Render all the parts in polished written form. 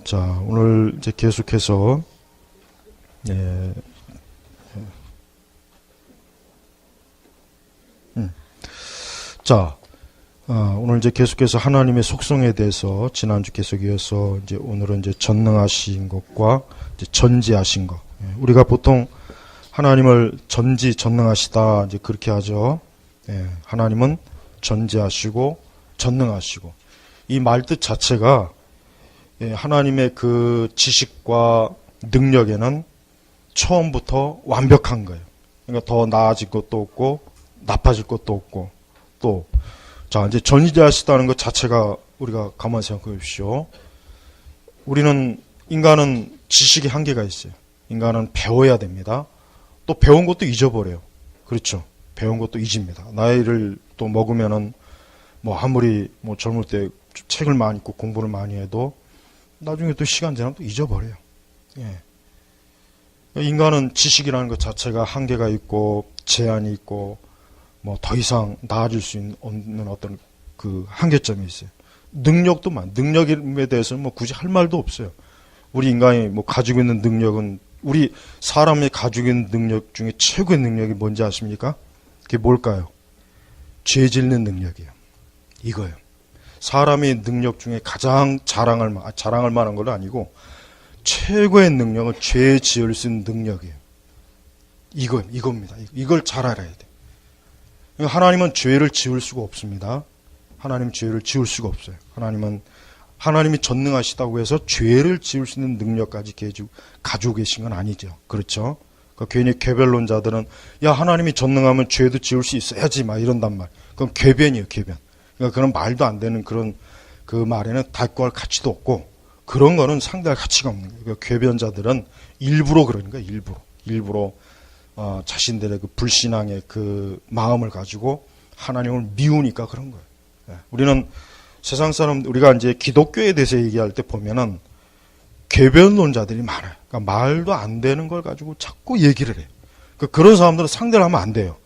자, 오늘 이제 계속해서 예, 자, 오늘 이제 계속해서 하나님의 속성에 대해서 지난주 계속 이어서 이제 오늘은 이제 전능하신 것과 이제 전지하신 것. 예, 우리가 보통 하나님을 전지전능하시다 이제 그렇게 하죠. 예, 하나님은 전지하시고 전능하시고 이 말뜻 자체가 예, 하나님의 그 지식과 능력에는 처음부터 완벽한 거예요. 그러니까 더 나아질 것도 없고 나빠질 것도 없고 또 자 이제 전지하시다는 것 자체가 우리가 가만히 생각해 보십시오. 우리는 인간은 지식의 한계가 있어요. 인간은 배워야 됩니다. 또 배운 것도 잊어버려요. 그렇죠. 배운 것도 잊습니다. 나이를 또 먹으면은 뭐 아무리 뭐 젊을 때 책을 많이 읽고 공부를 많이 해도 나중에 또 시간 지나면 또 잊어버려요. 예. 인간은 지식이라는 것 자체가 한계가 있고 제한이 있고 뭐 더 이상 나아질 수 없는 어떤 그 한계점이 있어요. 능력도 능력에 대해서는 뭐 굳이 할 말도 없어요. 우리 인간이 뭐 가지고 있는 능력은 우리 사람이 가지고 있는 능력 중에 최고의 능력이 뭔지 아십니까? 그게 뭘까요? 죄 짓는 능력이에요. 이거예요. 사람의 능력 중에 가장 자랑할 만한 건 아니고 최고의 능력은 죄 지을 수 있는 능력이에요. 이겁니다. 이걸 잘 알아야 돼. 하나님은 죄를 지을 수가 없습니다. 하나님은 죄를 지을 수가 없어요. 하나님이 전능하시다고 해서 죄를 지을 수 있는 능력까지 가지고 계신 건 아니죠. 그렇죠? 그러니까 괜히 궤변론자들은 야 하나님이 전능하면 죄도 지을 수 있어야지 막 이런단 말. 그건 궤변이에요. 궤변. 그러니까 그런 말도 안 되는 그런 그 말에는 닦고할 가치도 없고 그런 거는 상대할 가치가 없는 거예요. 그러니까 궤변자들은 일부러 그러는 거예요. 일부러 자신들의 그 불신앙의 그 마음을 가지고 하나님을 미우니까 그런 거예요. 예. 우리는 세상 사람 우리가 이제 기독교에 대해서 얘기할 때 보면은 궤변론자들이 많아요. 그러니까 말도 안 되는 걸 가지고 자꾸 얘기를 해요. 그런 사람들은 상대를 하면 안 돼요.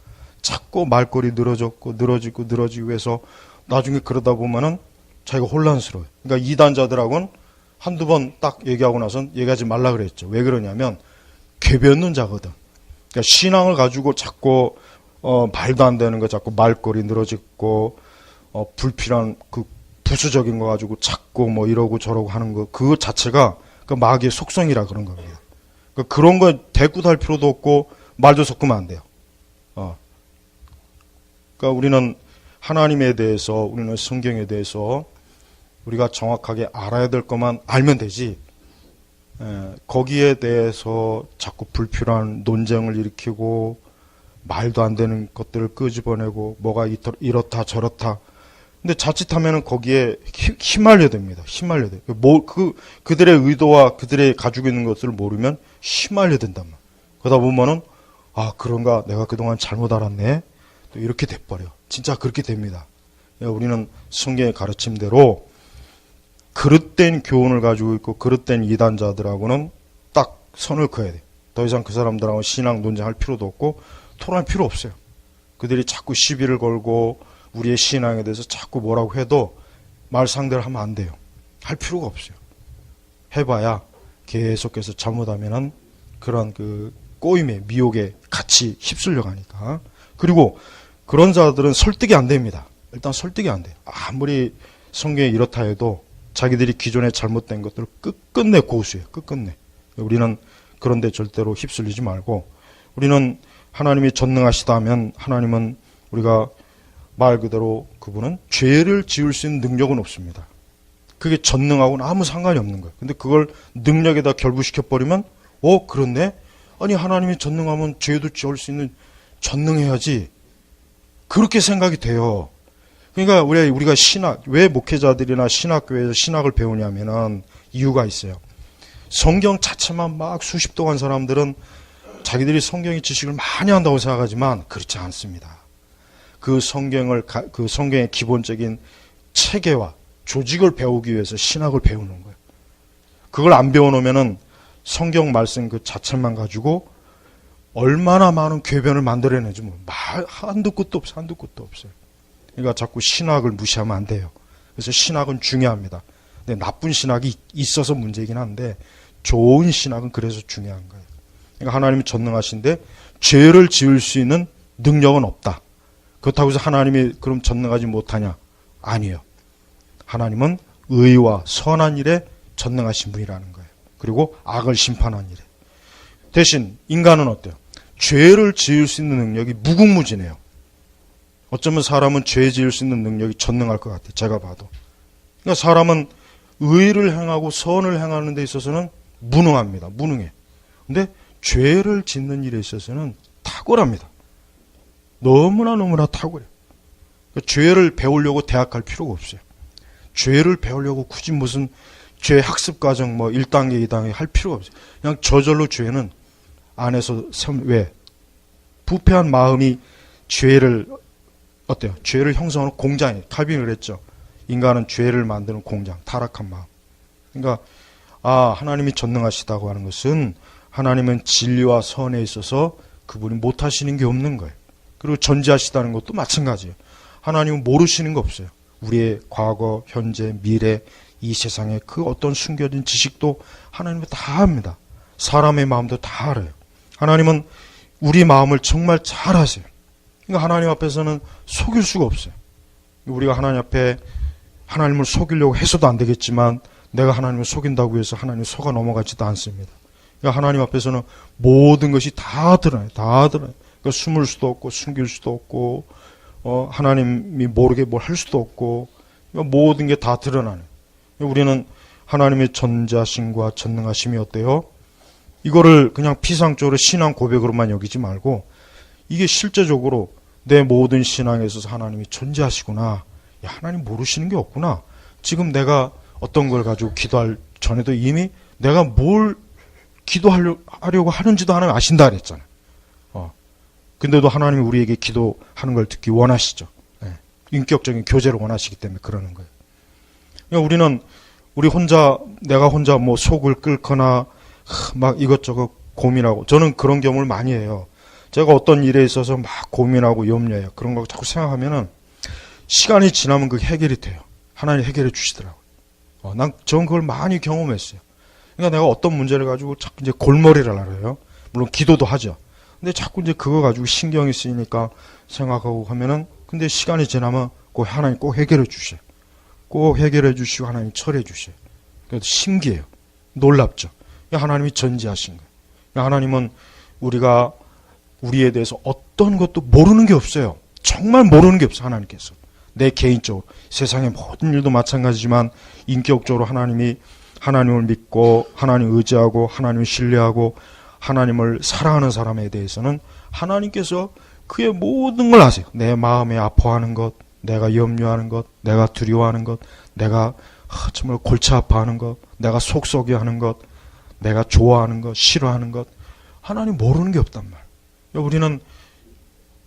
자꾸 말꼬리 늘어지고 해서 나중에 그러다 보면은 자기가 혼란스러워요. 그러니까 이단자들하고는 한두 번 딱 얘기하고 나선 얘기하지 말라 그랬죠. 왜 그러냐면 궤변론자거든. 그러니까 신앙을 가지고 자꾸 말도 안 되는 거 자꾸 말꼬리 늘어지고 불필요한 그 부수적인 거 가지고 자꾸 뭐 이러고 저러고 하는 거 그거 자체가 그 마귀의 속성이라 그런 겁니다. 그러니까 그런 거 대꾸도 할 필요도 없고 말도 섞으면 안 돼요. 그러니까 우리는 하나님에 대해서 우리는 성경에 대해서 우리가 정확하게 알아야 될 것만 알면 되지. 거기에 대해서 자꾸 불필요한 논쟁을 일으키고 말도 안 되는 것들을 끄집어내고 뭐가 이렇다 저렇다. 근데 자칫하면은 거기에 휘말려 됩니다. 휘말려 돼요. 그들의 의도와 그들의 가지고 있는 것을 모르면 휘말려 된단 말이에요. 그러다 보면은 그런가 내가 그동안 잘못 알았네. 또 이렇게 돼버려. 진짜 그렇게 됩니다. 우리는 성경의 가르침대로 그릇된 교훈을 가지고 있고 그릇된 이단자들하고는 딱 선을 그어야 돼. 더 이상 그 사람들하고 신앙 논쟁할 필요도 없고 토론할 필요 없어요. 그들이 자꾸 시비를 걸고 우리의 신앙에 대해서 자꾸 뭐라고 해도 말 상대를 하면 안 돼요. 할 필요가 없어요. 해봐야 계속해서 잘못하면은 그런 그 꼬임에 미혹에 같이 휩쓸려 가니까. 그리고 그런 자들은 설득이 안 됩니다. 일단 설득이 안 돼요. 아무리 성경에 이렇다 해도 자기들이 기존에 잘못된 것들을 끝끝내 고수해요. 끝끝내. 우리는 그런데 절대로 휩쓸리지 말고 우리는 하나님이 전능하시다 하면 하나님은 우리가 말 그대로 그분은 죄를 지을 수 있는 능력은 없습니다. 그게 전능하고는 아무 상관이 없는 거예요. 근데 그걸 능력에다 결부시켜버리면 그렇네? 아니 하나님이 전능하면 죄도 지을 수 있는 전능해야지. 그렇게 생각이 돼요. 그러니까 우리가 왜 목회자들이나 신학교에서 신학을 배우냐면은 이유가 있어요. 성경 자체만 막 수십 동안 사람들은 자기들이 성경의 지식을 많이 한다고 생각하지만 그렇지 않습니다. 그 성경의 기본적인 체계와 조직을 배우기 위해서 신학을 배우는 거예요. 그걸 안 배워놓으면은 성경 말씀 그 자체만 가지고 얼마나 많은 궤변을 만들어내지 한두 끝도 없어요. 그러니까 자꾸 신학을 무시하면 안 돼요. 그래서 신학은 중요합니다. 근데 나쁜 신학이 있어서 문제이긴 한데 좋은 신학은 그래서 중요한 거예요. 그러니까 하나님이 전능하신데 죄를 지을 수 있는 능력은 없다. 그렇다고 해서 하나님이 그럼 전능하지 못하냐? 아니에요. 하나님은 의와 선한 일에 전능하신 분이라는 거예요. 그리고 악을 심판한 일에. 대신 인간은 어때요? 죄를 지을 수 있는 능력이 무궁무진해요. 어쩌면 사람은 죄 지을 수 있는 능력이 전능할 것 같아요. 제가 봐도. 그러니까 사람은 의를 행하고 선을 행하는 데 있어서는 무능합니다. 무능해. 근데 죄를 짓는 일에 있어서는 탁월합니다. 너무나 탁월해요. 그러니까 죄를 배우려고 대학 갈 필요가 없어요. 죄를 배우려고 굳이 무슨 죄 학습 과정 1단계, 2단계 할 필요가 없어요. 그냥 저절로 죄는 안에서 왜? 부패한 마음이 죄를 어때요? 죄를 형성하는 공장이에요. 칼빈이 그랬죠. 인간은 죄를 만드는 공장, 타락한 마음. 그러니까 하나님이 전능하시다고 하는 것은 하나님은 진리와 선에 있어서 그분이 못하시는 게 없는 거예요. 그리고 전지하시다는 것도 마찬가지예요. 하나님은 모르시는 거 없어요. 우리의 과거, 현재, 미래, 이 세상에 그 어떤 숨겨진 지식도 하나님은 다 압니다. 사람의 마음도 다 알아요. 하나님은 우리 마음을 정말 잘 아세요. 그러니까 하나님 앞에서는 속일 수가 없어요. 우리가 하나님 앞에 하나님을 속이려고 해서도 안 되겠지만 내가 하나님을 속인다고 해서 하나님 속아 넘어가지도 않습니다. 그러니까 하나님 앞에서는 모든 것이 다 드러나요. 다 드러나요. 그러니까 숨을 수도 없고 숨길 수도 없고 하나님이 모르게 뭘 할 수도 없고 그러니까 모든 게 다 드러나요. 우리는 하나님의 전지하심과 전능하심이 어때요? 이거를 그냥 피상적으로 신앙 고백으로만 여기지 말고 이게 실제적으로 내 모든 신앙에 있어서 하나님이 존재하시구나. 야, 하나님 모르시는 게 없구나. 지금 내가 어떤 걸 가지고 기도할 전에도 이미 내가 뭘 기도하려고 하는지도 하나님 아신다 그랬잖아요. 근데도 하나님이 우리에게 기도하는 걸 듣기 원하시죠. 네. 인격적인 교제를 원하시기 때문에 그러는 거예요. 그러니까 내가 혼자 뭐 속을 끓거나 막 이것저것 고민하고 저는 그런 경험을 많이 해요. 제가 어떤 일에 있어서 막 고민하고 염려해요. 그런 거 자꾸 생각하면은 시간이 지나면 그게 해결이 돼요. 하나님 해결해 주시더라고요. 저는 그걸 많이 경험했어요. 그러니까 내가 어떤 문제를 가지고 자꾸 이제 골머리를 앓아요. 물론 기도도 하죠. 근데 자꾸 이제 그거 가지고 신경이 쓰이니까 생각하고 하면은 근데 시간이 지나면 하나님 꼭 해결해 주셔요. 꼭 해결해 주시고 하나님 처리해 주셔요. 그래서 신기해요. 놀랍죠. 하나님이 전지하신 거예요. 하나님은 우리가 우리에 대해서 어떤 것도 모르는 게 없어요. 정말 모르는 게 없어요. 하나님께서. 내 개인적으로. 세상의 모든 일도 마찬가지지만 인격적으로 하나님을 믿고 하나님 의지하고 하나님을 신뢰하고 하나님을 사랑하는 사람에 대해서는 하나님께서 그의 모든 걸 아세요. 내 마음에 아파하는 것, 내가 염려하는 것, 내가 두려워하는 것, 내가 정말 골치 아파하는 것, 내가 속썩여하는 것, 내가 좋아하는 것, 싫어하는 것 하나님 모르는 게 없단 말이에요. 우리는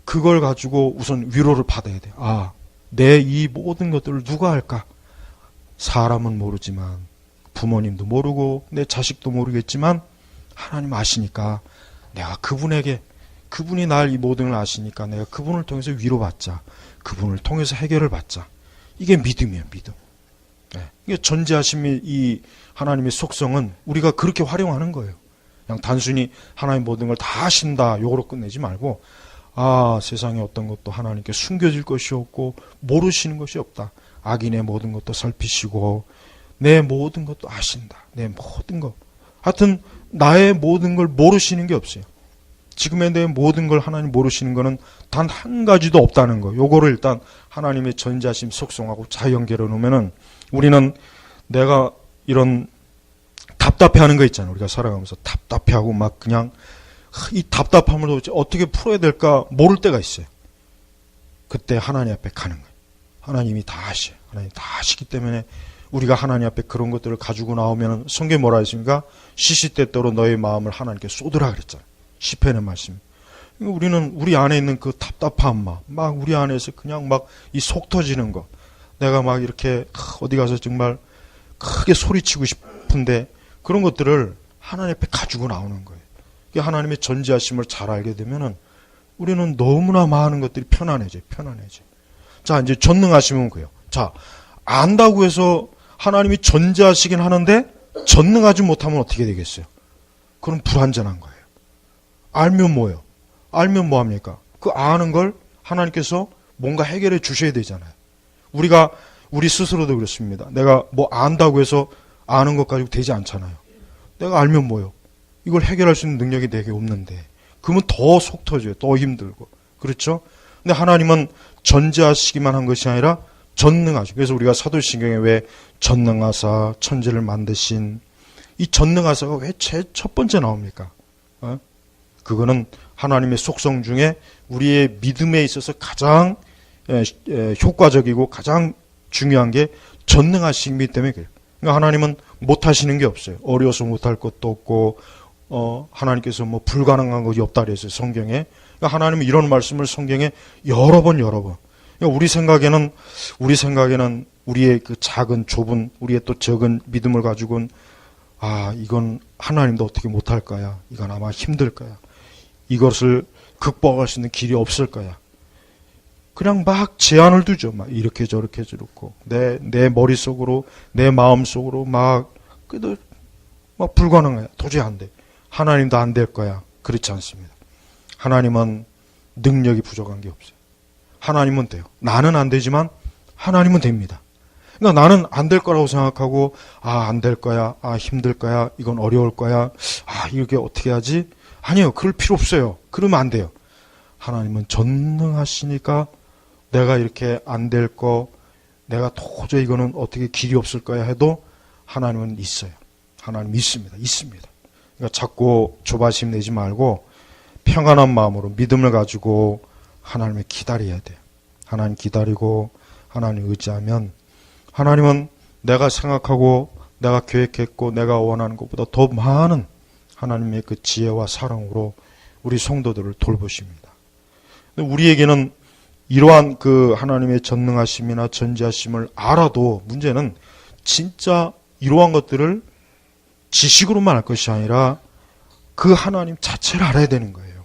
그걸 가지고 우선 위로를 받아야 돼요. 내 이 모든 것들을 누가 할까? 사람은 모르지만 부모님도 모르고 내 자식도 모르겠지만 하나님 아시니까 내가 그분이 날 이 모든 걸 아시니까 내가 그분을 통해서 위로받자. 그분을 통해서 해결을 받자. 이게 믿음이에요. 믿음. 네. 이게 전지하심이 이 하나님의 속성은 우리가 그렇게 활용하는 거예요. 그냥 단순히 하나님 모든 걸 다 아신다 요거로 끝내지 말고 세상에 어떤 것도 하나님께 숨겨질 것이 없고 모르시는 것이 없다. 악인의 모든 것도 살피시고 내 모든 것도 아신다. 내 모든 것. 하여튼 나의 모든 걸 모르시는 게 없어요. 지금의 내 모든 걸 하나님 모르시는 거는 단 한 가지도 없다는 거. 요거를 일단 하나님의 전지하심 속성하고 잘 연결해 놓으면은 우리는 내가 이런 답답해하는 거 있잖아요. 우리가 살아가면서 답답해하고 막 그냥 이 답답함을 도대체 어떻게 풀어야 될까 모를 때가 있어요. 그때 하나님 앞에 가는 거예요. 하나님이 다 아셔요. 하나님 다 아시기 때문에 우리가 하나님 앞에 그런 것들을 가지고 나오면 성경에 뭐라 했습니까? 시시때때로 너의 마음을 하나님께 쏟으라 그랬잖아요. 시편의 말씀. 우리는 우리 안에 있는 그 답답한 마음, 막 우리 안에서 그냥 막 이 속 터지는 거, 내가 막 이렇게 어디 가서 정말 크게 소리치고 싶은데 그런 것들을 하나님 앞에 가지고 나오는 거예요. 하나님의 전지하심을 잘 알게 되면은 우리는 너무나 많은 것들이 편안해져요. 자, 이제 전능하시면 그래요. 자, 안다고 해서 하나님이 전지하시긴 하는데 전능하지 못하면 어떻게 되겠어요? 그럼 불완전한 거예요. 알면 뭐예요? 알면 뭐합니까? 그 아는 걸 하나님께서 뭔가 해결해 주셔야 되잖아요. 우리 스스로도 그렇습니다. 내가 뭐 안다고 해서 아는 것 가지고 되지 않잖아요. 내가 알면 뭐예요? 이걸 해결할 수 있는 능력이 내게 없는데, 그러면 더 속 터져요. 더 힘들고. 그렇죠? 근데 하나님은 전지하시기만 한 것이 아니라 전능하시고, 그래서 우리가 사도신경에 왜 전능하사 천지를 만드신, 이 전능하사가 왜 제일 첫 번째 나옵니까? 그거는 하나님의 속성 중에 우리의 믿음에 있어서 가장 효과적이고 가장 중요한 게 전능하시기 때문에 그래요. 그러니까 하나님은 못하시는 게 없어요. 어려워서 못할 것도 없고, 하나님께서 뭐 불가능한 것이 없다 그랬어요, 성경에. 그러니까 하나님은 이런 말씀을 성경에 여러 번. 그러니까 우리 생각에는 우리의 그 작은 좁은 우리의 또 적은 믿음을 가지고는 이건 하나님도 어떻게 못할 거야. 이건 아마 힘들 거야. 이것을 극복할 수 있는 길이 없을 거야. 그냥 막 제한을 두죠. 막 이렇게 저렇게 저렇고 내 머릿속으로 내 마음속으로 그래도 불가능해. 도저히 안 돼. 하나님도 안 될 거야. 그렇지 않습니다. 하나님은 능력이 부족한 게 없어요. 하나님은 돼요. 나는 안 되지만 하나님은 됩니다. 그러니까 나는 안 될 거라고 생각하고 안 될 거야. 힘들 거야. 이건 어려울 거야. 이렇게 어떻게 하지? 아니요. 그럴 필요 없어요. 그러면 안 돼요. 하나님은 전능하시니까 내가 이렇게 안 될 거, 내가 도저히 이거는 어떻게 길이 없을 거야 해도 하나님은 있어요. 하나님 있습니다. 그러니까 자꾸 조바심 내지 말고 평안한 마음으로 믿음을 가지고 하나님을 기다려야 돼요. 하나님 기다리고 하나님 의지하면 하나님은 내가 생각하고 내가 계획했고 내가 원하는 것보다 더 많은 하나님의 그 지혜와 사랑으로 우리 성도들을 돌보십니다. 근데 우리에게는 이러한 그 하나님의 전능하심이나 전지하심을 알아도 문제는 진짜 이러한 것들을 지식으로만 알 것이 아니라 그 하나님 자체를 알아야 되는 거예요.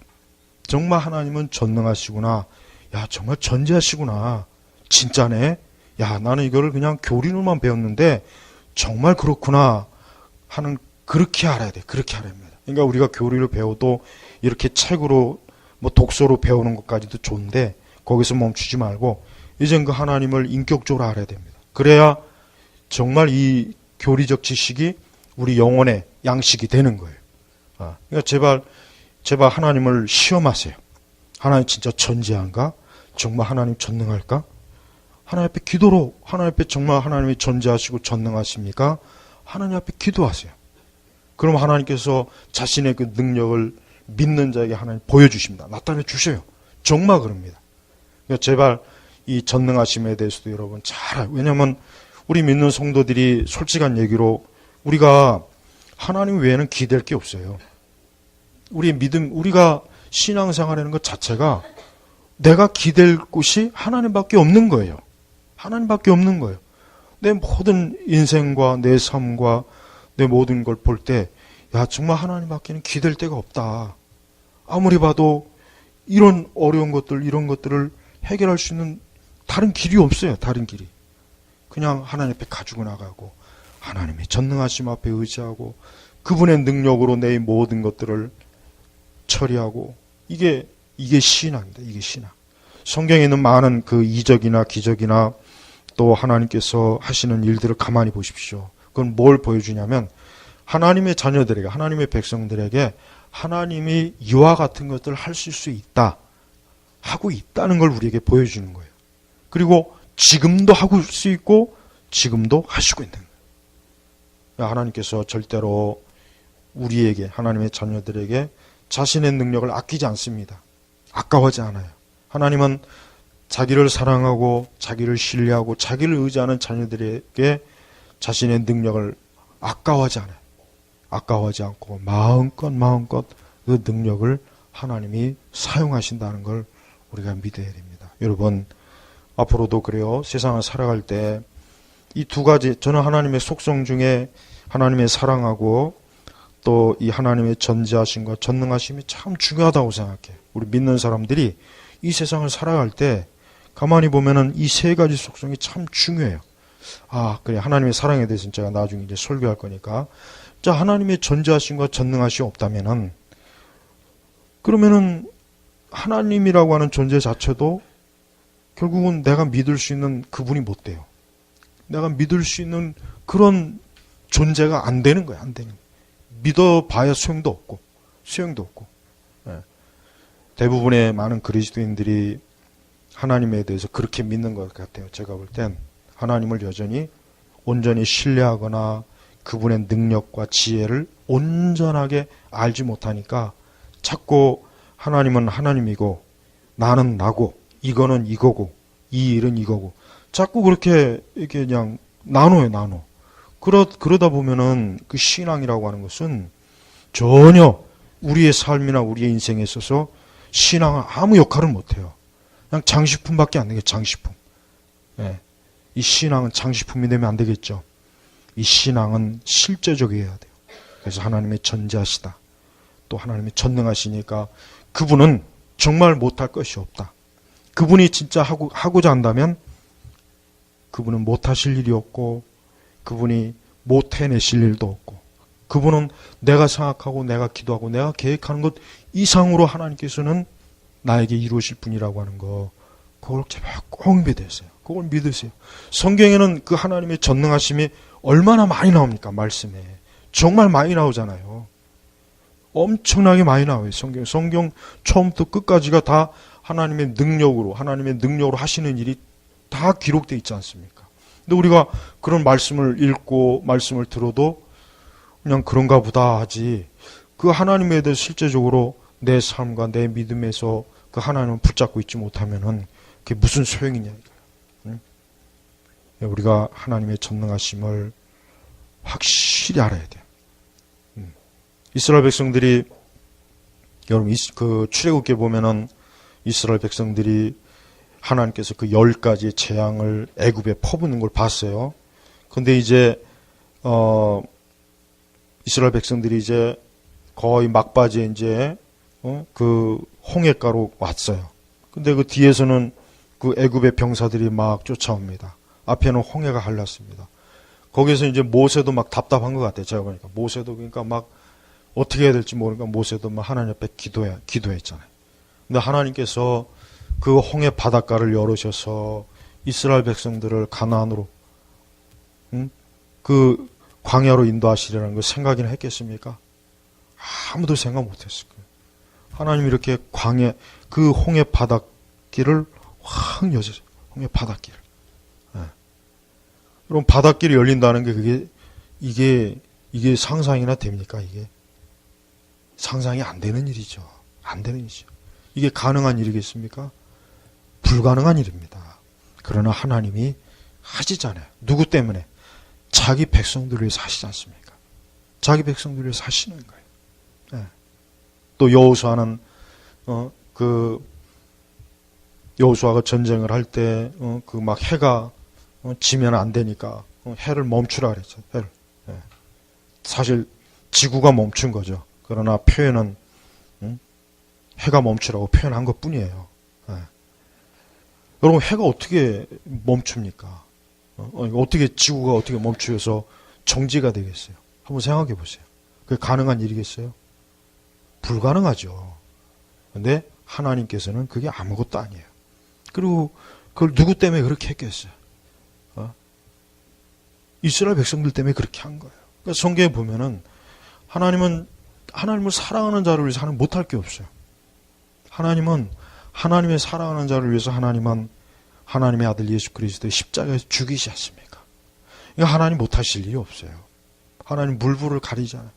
정말 하나님은 전능하시구나. 야, 정말 전지하시구나. 진짜네. 야, 나는 이거를 그냥 교리로만 배웠는데 정말 그렇구나 하는, 그렇게 알아야 돼. 그렇게 알아야 합니다. 그러니까 우리가 교리를 배워도 이렇게 책으로 독서로 배우는 것까지도 좋은데 거기서 멈추지 말고 이젠 그 하나님을 인격적으로 알아야 됩니다. 그래야 정말 이 교리적 지식이 우리 영혼의 양식이 되는 거예요. 그러니까 제발 하나님을 시험하세요. 하나님 진짜 전지한가? 정말 하나님 전능할까? 하나님 앞에 기도로 하나님 앞에 정말 하나님이 전지하시고 전능하십니까? 하나님 앞에 기도하세요. 그럼 하나님께서 자신의 그 능력을 믿는 자에게 하나님 보여주십니다. 나타내 주셔요. 정말 그럽니다. 그러니까 제발 이 전능하심에 대해서도 여러분 잘, 왜냐하면 우리 믿는 성도들이 솔직한 얘기로 우리가 하나님 외에는 기댈 게 없어요. 우리 믿음, 우리가 신앙생활하는 것 자체가 내가 기댈 곳이 하나님밖에 없는 거예요. 하나님밖에 없는 거예요. 내 모든 인생과 내 삶과 내 모든 걸 볼 때, 야, 정말 하나님밖에는 기댈 데가 없다. 아무리 봐도 이런 어려운 것들, 이런 것들을 해결할 수 있는 다른 길이 없어요. 다른 길이. 그냥 하나님 앞에 가지고 나가고 하나님의 전능하심 앞에 의지하고 그분의 능력으로 내 모든 것들을 처리하고, 이게 신앙입니다. 이게 신앙. 성경에 있는 많은 그 이적이나 기적이나 또 하나님께서 하시는 일들을 가만히 보십시오. 그건 뭘 보여주냐면 하나님의 자녀들에게, 하나님의 백성들에게 하나님이 이와 같은 것들을 하실 수 있다, 하고 있다는 걸 우리에게 보여주는 거예요. 그리고 지금도 하고 수 있고 지금도 하시고 있는 거예요. 하나님께서 절대로 우리에게, 하나님의 자녀들에게 자신의 능력을 아끼지 않습니다. 아까워하지 않아요. 하나님은 자기를 사랑하고 자기를 신뢰하고 자기를 의지하는 자녀들에게 자신의 능력을 아까워하지 않아요. 아까워하지 않고 마음껏 그 능력을 하나님이 사용하신다는 걸 우리가 믿어야 됩니다. 여러분, 앞으로도 그래요. 세상을 살아갈 때 이 두 가지, 저는 하나님의 속성 중에 하나님의 사랑하고 또 이 하나님의 전지하심과 전능하심이 참 중요하다고 생각해요. 우리 믿는 사람들이 이 세상을 살아갈 때 가만히 보면은 이 세 가지 속성이 참 중요해요. 그래. 하나님의 사랑에 대해서는 제가 나중에 이제 설교할 거니까. 자, 하나님의 전지하심과 전능하심이 없다면은, 그러면은 하나님이라고 하는 존재 자체도 결국은 내가 믿을 수 있는 그분이 못 돼요. 내가 믿을 수 있는 그런 존재가 안 되는 거야, 안 되는 거야. 믿어봐야 소용도 없고. 예. 대부분의 많은 그리스도인들이 하나님에 대해서 그렇게 믿는 것 같아요. 제가 볼 땐 하나님을 여전히 온전히 신뢰하거나 그분의 능력과 지혜를 온전하게 알지 못하니까 자꾸 하나님은 하나님이고 나는 나고 이거는 이거고 이 일은 이거고 자꾸 그렇게 이렇게 그냥 나눠. 그러다 보면은 그 신앙이라고 하는 것은 전혀 우리의 삶이나 우리의 인생에 있어서 신앙은 아무 역할을 못해요. 그냥 장식품밖에 안 되게 장식품. 예. 이 신앙은 장식품이 되면 안 되겠죠. 이 신앙은 실제적이어야 돼요. 그래서 하나님의 전지하시다. 또 하나님의 전능하시니까 그분은 정말 못할 것이 없다. 그분이 진짜 하고자 한다면 그분은 못하실 일이 없고 그분이 못 해내실 일도 없고 그분은 내가 생각하고 내가 기도하고 내가 계획하는 것 이상으로 하나님께서는 나에게 이루실 분이라고 하는 거 그걸 제발 꼭 믿으세요. 그걸 믿으세요. 성경에는 그 하나님의 전능하심이 얼마나 많이 나옵니까? 말씀에. 정말 많이 나오잖아요. 엄청나게 많이 나와요. 성경 처음부터 끝까지가 다 하나님의 능력으로 하시는 일이 다 기록되어 있지 않습니까? 근데 우리가 그런 말씀을 읽고 말씀을 들어도 그냥 그런가 보다 하지 그 하나님에 대해 실제적으로 내 삶과 내 믿음에서 그 하나님을 붙잡고 있지 못하면은 그게 무슨 소용이냐 이거예요. 응? 우리가 하나님의 전능하심을 확실히 알아야 돼요. 이스라엘 백성들이 여러분 그 출애굽기에 보면은 이스라엘 백성들이 하나님께서 그 10가지의 재앙을 애굽에 퍼붓는 걸 봤어요. 근데 이제 이스라엘 백성들이 이제 거의 막바지에 이제 그 홍해가로 왔어요. 근데 그 뒤에서는 그 애굽의 병사들이 막 쫓아옵니다. 앞에는 홍해가 갈랐습니다. 거기서 이제 모세도 막 답답한 것 같아요. 제가 보니까 모세도 그러니까 막 어떻게 해야 될지 모르니까 모세도 막 하나님 앞에 기도했잖아요. 근데 하나님께서 그 홍해 바닷가를 열으셔서 이스라엘 백성들을 가나안으로 그 광야로 인도하시려는 걸 생각이나 했겠습니까? 아무도 생각 못했을 거예요. 하나님이 이렇게 그 홍해 바닷길을 확 여셨어요. 홍해 바닷길을. 네. 여러분 바닷길이 열린다는 게 이게 상상이나 됩니까? 이게 상상이 안 되는 일이죠. 안 되는 일이죠. 이게 가능한 일이겠습니까? 불가능한 일입니다. 그러나 하나님이 하시잖아요. 누구 때문에? 자기 백성들을 위해서 하시지 않습니까? 자기 백성들을 위해서 하시는 거예요. 네. 또 여호수아는 여호수아가 전쟁을 할 때 그 막 해가 지면 안 되니까 해를 멈추라 그랬죠. 해를. 네. 사실 지구가 멈춘 거죠. 그러나 표현은 해가 멈추라고 표현한 것뿐이에요. 네. 여러분 해가 어떻게 멈춥니까? 어떻게 지구가 어떻게 멈추어서 정지가 되겠어요? 한번 생각해 보세요. 그게 가능한 일이겠어요? 불가능하죠. 그런데 하나님께서는 그게 아무것도 아니에요. 그리고 그걸 누구 때문에 그렇게 했겠어요? 이스라엘 백성들 때문에 그렇게 한 거예요. 그러니까 성경에 보면은 하나님을 사랑하는 자를 위해서 하나님 못할 게 없어요. 하나님은 하나님의 사랑하는 자를 위해서 하나님은 하나님의 아들 예수 그리스도의 십자가에서 죽이지 않습니까? 그러니까 하나님 못하실 일이 없어요. 하나님 물불을 가리잖아요.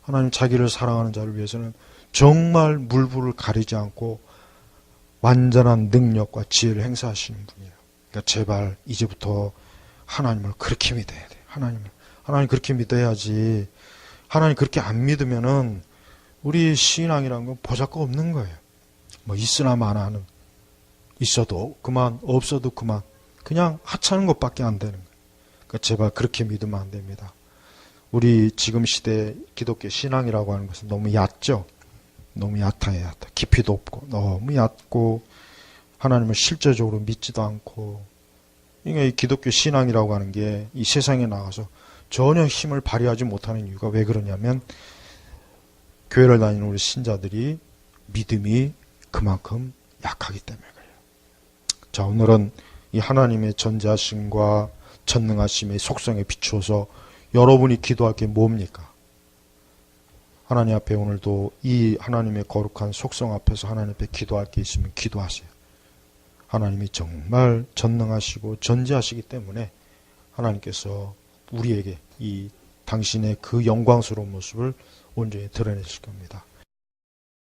하나님 자기를 사랑하는 자를 위해서는 정말 물불을 가리지 않고 완전한 능력과 지혜를 행사하시는 분이에요. 그러니까 제발 이제부터 하나님을 그렇게 믿어야 돼요. 하나님 그렇게 믿어야지. 하나님 그렇게 안 믿으면은 우리 신앙이라는 건 보잘것 없는 거예요. 뭐 있으나 마나는 있어도 그만, 없어도 그만. 그냥 하찮은 것밖에 안 되는 거예요. 그러니까 제발 그렇게 믿으면 안 됩니다. 우리 지금 시대 기독교 신앙이라고 하는 것은 너무 얕죠. 너무 얕아요. 깊이도 없고 너무 얕고 하나님을 실제적으로 믿지도 않고 그러니까 이 기독교 신앙이라고 하는 게 이 세상에 나가서 전혀 힘을 발휘하지 못하는 이유가 왜 그러냐면 교회를 다니는 우리 신자들이 믿음이 그만큼 약하기 때문에 그래요. 자, 오늘은 이 하나님의 전지하심과 전능하심의 속성에 비추어서 여러분이 기도할 게 뭡니까? 하나님 앞에 오늘도 이 하나님의 거룩한 속성 앞에서 하나님 앞에 기도할 게 있으면 기도하세요. 하나님이 정말 전능하시고 전지하시기 때문에 하나님께서 우리에게 이 당신의 그 영광스러운 모습을 온전히 드러내실 겁니다.